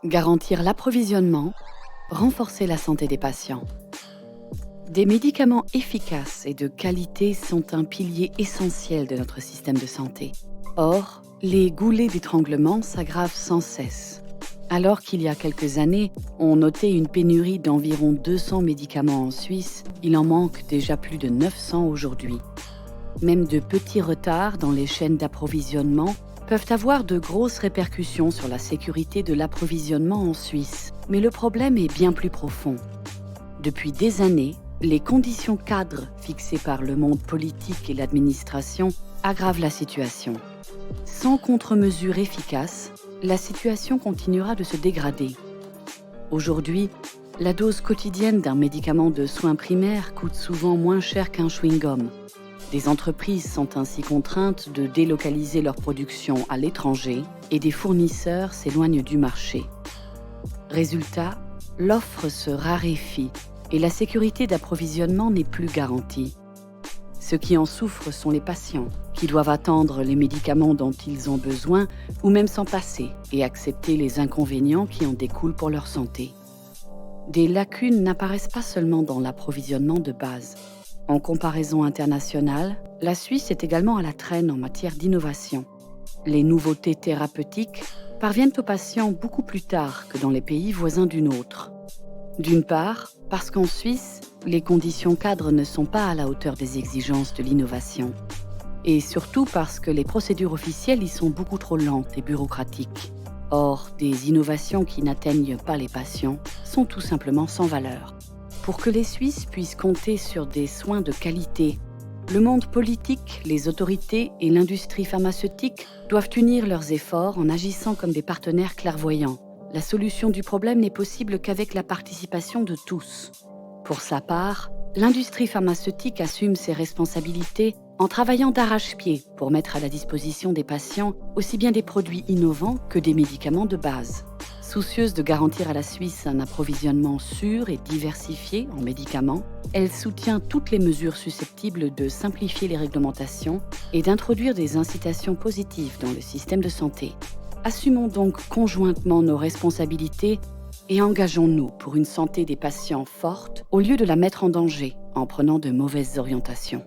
garantir l'approvisionnement, renforcer la santé des patients. Des médicaments efficaces et de qualité sont un pilier essentiel de notre système de santé. Or, les goulets d'étranglement s'aggravent sans cesse. Alors qu'il y a quelques années, on notait une pénurie d'environ 200 médicaments en Suisse, il en manque déjà plus de 900 aujourd'hui. Même de petits retards dans les chaînes d'approvisionnement peuvent avoir de grosses répercussions sur la sécurité de l'approvisionnement en Suisse. Mais le problème est bien plus profond. Depuis des années, les conditions cadres fixées par le monde politique et l'administration aggravent la situation. Sans contre-mesures efficaces, la situation continuera de se dégrader. Aujourd'hui, la dose quotidienne d'un médicament de soins primaires coûte souvent moins cher qu'un chewing-gum. Des entreprises sont ainsi contraintes de délocaliser leur production à l'étranger et des fournisseurs s'éloignent du marché. Résultat, l'offre se raréfie et la sécurité d'approvisionnement n'est plus garantie. Ceux qui en souffrent sont les patients, qui doivent attendre les médicaments dont ils ont besoin ou même s'en passer et accepter les inconvénients qui en découlent pour leur santé. Des lacunes n'apparaissent pas seulement dans l'approvisionnement de base. En comparaison internationale, la Suisse est également à la traîne en matière d'innovation. Les nouveautés thérapeutiques parviennent aux patients beaucoup plus tard que dans les pays voisins du nôtre. D'une part, parce qu'en Suisse, les conditions cadres ne sont pas à la hauteur des exigences de l'innovation. Et surtout parce que les procédures officielles y sont beaucoup trop lentes et bureaucratiques. Or, des innovations qui n'atteignent pas les patients sont tout simplement sans valeur. Pour que les Suisses puissent compter sur des soins de qualité, le monde politique, les autorités et l'industrie pharmaceutique doivent unir leurs efforts en agissant comme des partenaires clairvoyants. La solution du problème n'est possible qu'avec la participation de tous. Pour sa part, l'industrie pharmaceutique assume ses responsabilités en travaillant d'arrache-pied pour mettre à la disposition des patients aussi bien des produits innovants que des médicaments de base. Soucieuse de garantir à la Suisse un approvisionnement sûr et diversifié en médicaments, elle soutient toutes les mesures susceptibles de simplifier les réglementations et d'introduire des incitations positives dans le système de santé. Assumons donc conjointement nos responsabilités et engageons-nous pour une santé des patients forte au lieu de la mettre en danger en prenant de mauvaises orientations.